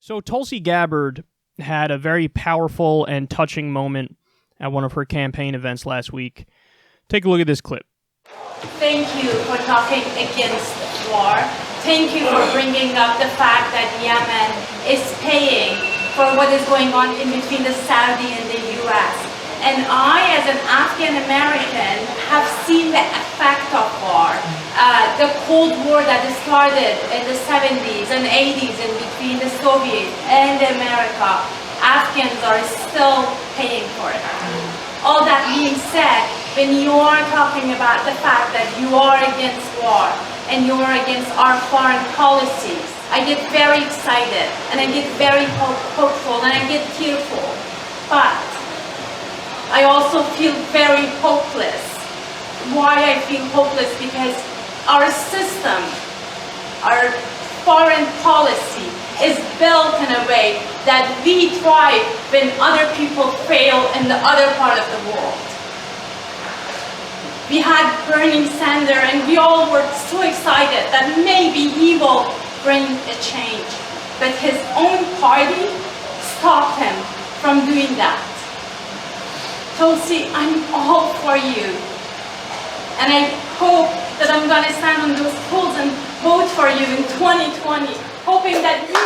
So Tulsi Gabbard had a very powerful and touching moment at one of her campaign events last week. Take a look at this clip. Thank you for talking against war. Thank you for bringing up the fact that Yemen is paying for what is going on in between the Saudi and the US. And I, as an Afghan American, have seen the effect of war. The Cold War that started in the 70s and 80s in between the Soviet and America, Afghans are still paying for it. All that being said, when you are talking about the fact that you are against war and you are against our foreign policies, I get very excited and I get very hopeful and I get tearful. But I also feel very hopeless. Why I feel hopeless? Because our system, our foreign policy is built in a way that we thrive when other people fail in the other part of the world. We had Bernie Sanders and we all were so excited that maybe he will bring a change. But his own party stopped him from doing that. Tulsi, I'm all for you. And I hope that I'm gonna stand on those polls and vote for you in 2020, hoping that you will.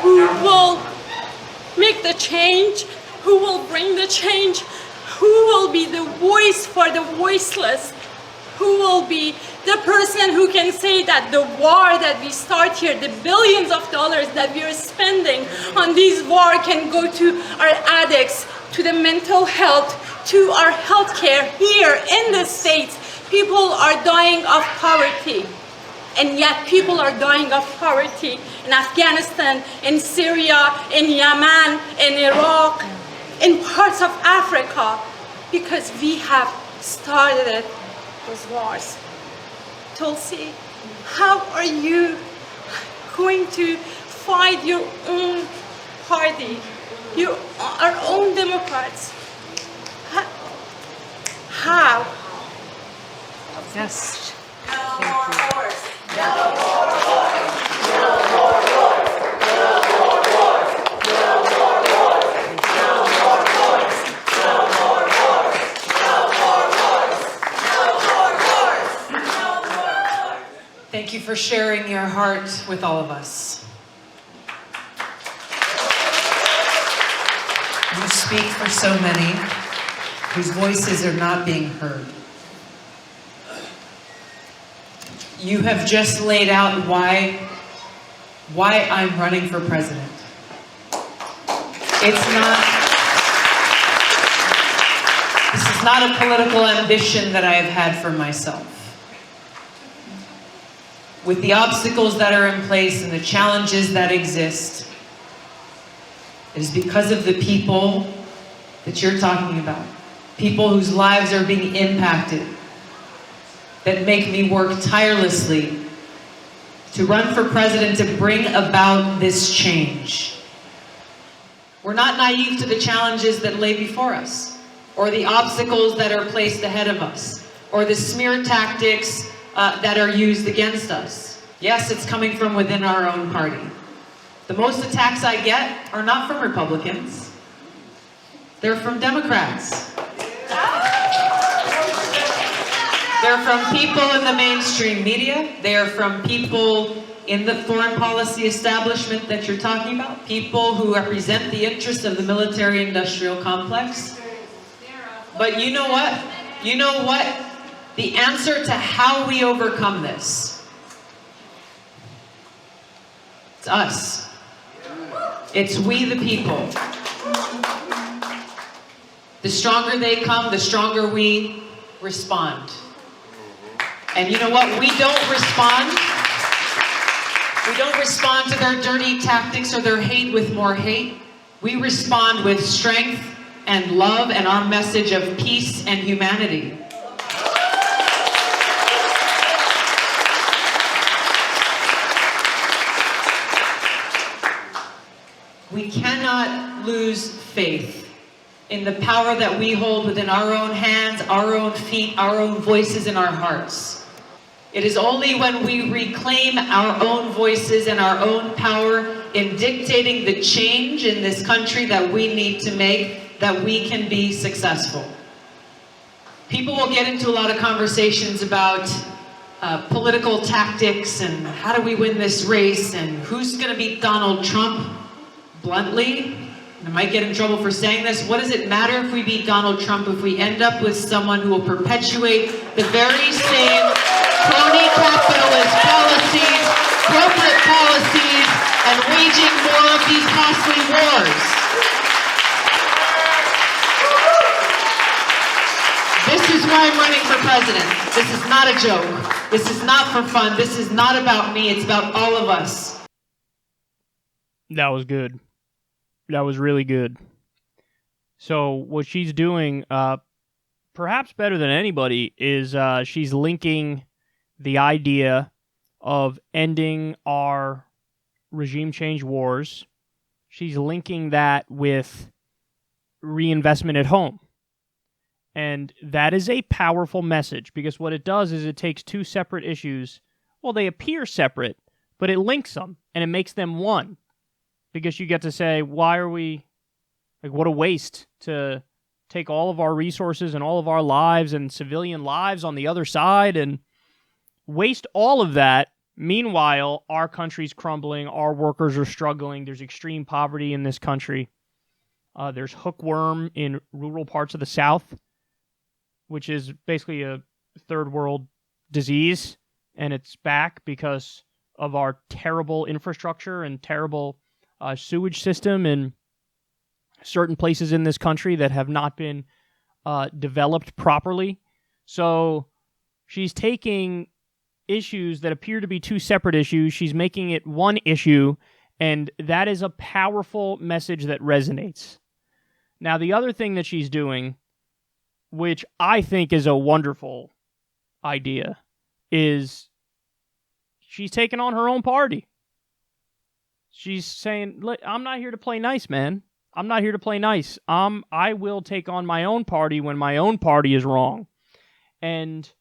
Who will make the change, who will bring the change, who will be the voice for the voiceless, who will be the person who can say that the war that we start here, the billions of dollars that we are spending on this war can go to our addicts, to the mental health, to our healthcare here in the States. People are dying of poverty. And yet people are dying of poverty in Afghanistan, in Syria, in Yemen, in Iraq, in parts of Africa, because we have started those wars. Tulsi, how are you going to fight your own party, our own Democrats? How? Yes. No more wars. No more wars. No more wars. No more wars. No more wars. No more wars. No more wars. No more wars. No more wars. No more wars. Thank you for sharing your heart with all of us. You speak for so many whose voices are not being heard. You have just laid out why I'm running for president. This is not a political ambition that I have had for myself. With the obstacles that are in place and the challenges that exist, it is because of the people that you're talking about, people whose lives are being impacted, that make me work tirelessly to run for president to bring about this change. We're not naive to the challenges that lay before us, or the obstacles that are placed ahead of us, or the smear tactics that are used against us. Yes, it's coming from within our own party. The most attacks I get are not from Republicans. They're from Democrats. They're from people in the mainstream media. They are from people in the foreign policy establishment that you're talking about, people who represent the interests of the military-industrial complex. But you know what? You know what? The answer to how we overcome this, it's us. It's we the people. The stronger they come, the stronger we respond. And you know what? We don't respond to their dirty tactics or their hate with more hate. We respond with strength and love and our message of peace and humanity. We cannot lose faith in the power that we hold within our own hands, our own feet, our own voices, and our hearts. It is only when we reclaim our own voices and our own power in dictating the change in this country that we need to make that we can be successful. People will get into a lot of conversations about political tactics and how do we win this race and who's going to beat Donald Trump. Bluntly, I might get in trouble for saying this, what does it matter if we beat Donald Trump if we end up with someone who will perpetuate the very same crony capitalist policies, corporate policies, and waging more of these costly wars? This is why I'm running for president. This is not a joke. This is not for fun. This is not about me. It's about all of us. That was good. That was really good. So what she's doing, perhaps better than anybody, is she's linking the idea of ending our regime change wars. She's linking that with reinvestment at home. And that is a powerful message, because what it does is it takes two separate issues. Well, they appear separate, but it links them, and it makes them one. Because you get to say, why are we, like, what a waste to take all of our resources and all of our lives and civilian lives on the other side and waste all of that. Meanwhile, our country's crumbling, our workers are struggling, there's extreme poverty in this country. There's hookworm in rural parts of the South, which is basically a third world disease, and it's back because of our terrible infrastructure and terrible sewage system in certain places in this country that have not been developed properly. So she's taking issues that appear to be two separate issues, she's making it one issue, and that is a powerful message that resonates. Now, the other thing that she's doing, which I think is a wonderful idea, is she's taking on her own party. She's saying, look, I'm not here to play nice, man. I'm not here to play nice. I will take on my own party when my own party is wrong. And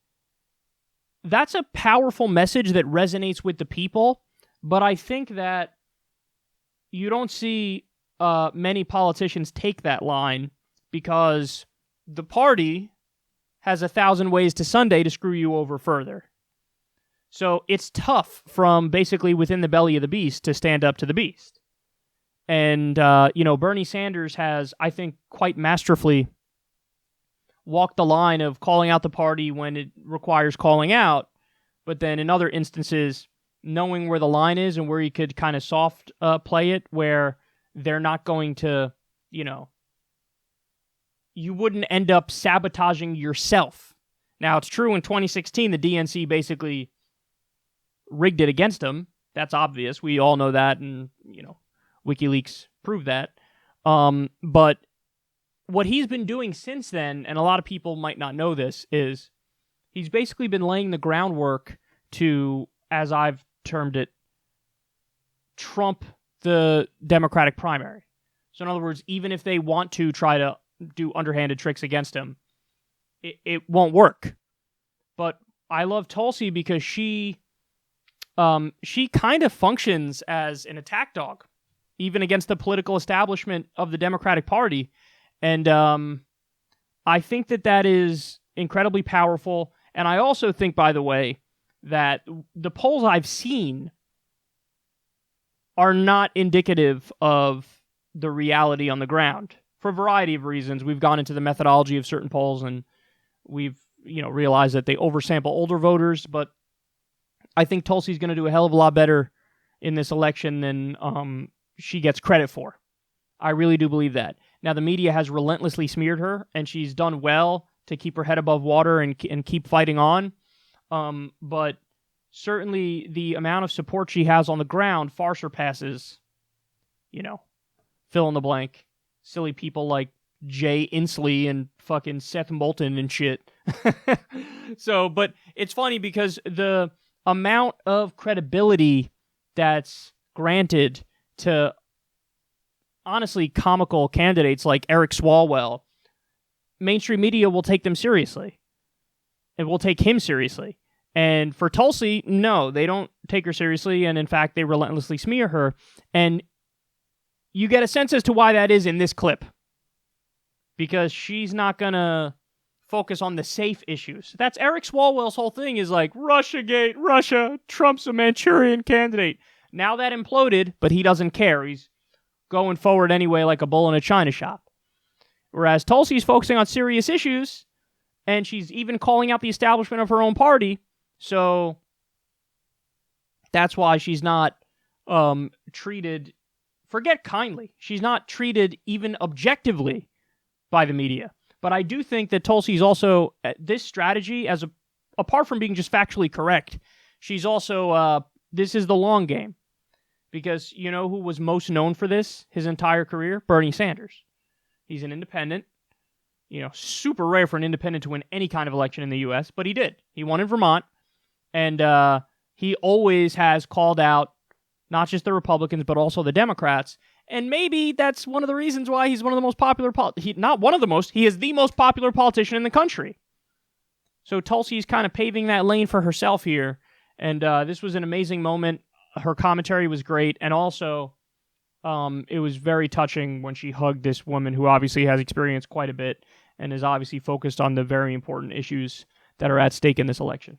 that's a powerful message that resonates with the people, but I think that you don't see many politicians take that line because the party has 1,000 ways to Sunday to screw you over further. So it's tough from basically within the belly of the beast to stand up to the beast. And, Bernie Sanders has, I think, quite masterfully walked the line of calling out the party when it requires calling out, but then in other instances, knowing where the line is and where you could kind of soft play it, where they're not going to, you wouldn't end up sabotaging yourself. Now, it's true in 2016, the DNC basically rigged it against him. That's obvious. We all know that, and, WikiLeaks proved that. But what he's been doing since then, and a lot of people might not know this, is he's basically been laying the groundwork to, as I've termed it, trump the Democratic primary. So in other words, even if they want to try to do underhanded tricks against him, it won't work. But I love Tulsi because she kind of functions as an attack dog, even against the political establishment of the Democratic Party. And I think that is incredibly powerful. And I also think, by the way, that the polls I've seen are not indicative of the reality on the ground for a variety of reasons. We've gone into the methodology of certain polls, and we've realized that they oversample older voters. But I think Tulsi's going to do a hell of a lot better in this election than she gets credit for. I really do believe that. Now, the media has relentlessly smeared her, and she's done well to keep her head above water and keep fighting on. But certainly the amount of support she has on the ground far surpasses, fill in the blank, silly people like Jay Inslee and fucking Seth Moulton and shit. So, but it's funny because the amount of credibility that's granted to honestly comical candidates like Eric Swalwell, mainstream media will take them seriously. It will take him seriously. And for Tulsi, no, they don't take her seriously, and in fact, they relentlessly smear her. And you get a sense as to why that is in this clip. Because she's not going to focus on the safe issues. That's Eric Swalwell's whole thing is like, Russiagate, Russia, Trump's a Manchurian candidate. Now that imploded, but he doesn't care. He's going forward anyway like a bull in a china shop. Whereas Tulsi's focusing on serious issues, and she's even calling out the establishment of her own party. So that's why she's not treated, forget kindly, she's not treated even objectively by the media. But I do think that Tulsi's also, this strategy, apart from being just factually correct, she's also, this is the long game. Because you know who was most known for this his entire career? Bernie Sanders. He's an independent. You know, super rare for an independent to win any kind of election in the U.S., but he did. He won in Vermont, and he always has called out not just the Republicans, but also the Democrats. And maybe that's one of the reasons why he's one of the most popular, he is the most popular politician in the country. So Tulsi's kind of paving that lane for herself here, and this was an amazing moment. Her commentary was great, and also it was very touching when she hugged this woman who obviously has experienced quite a bit and is obviously focused on the very important issues that are at stake in this election.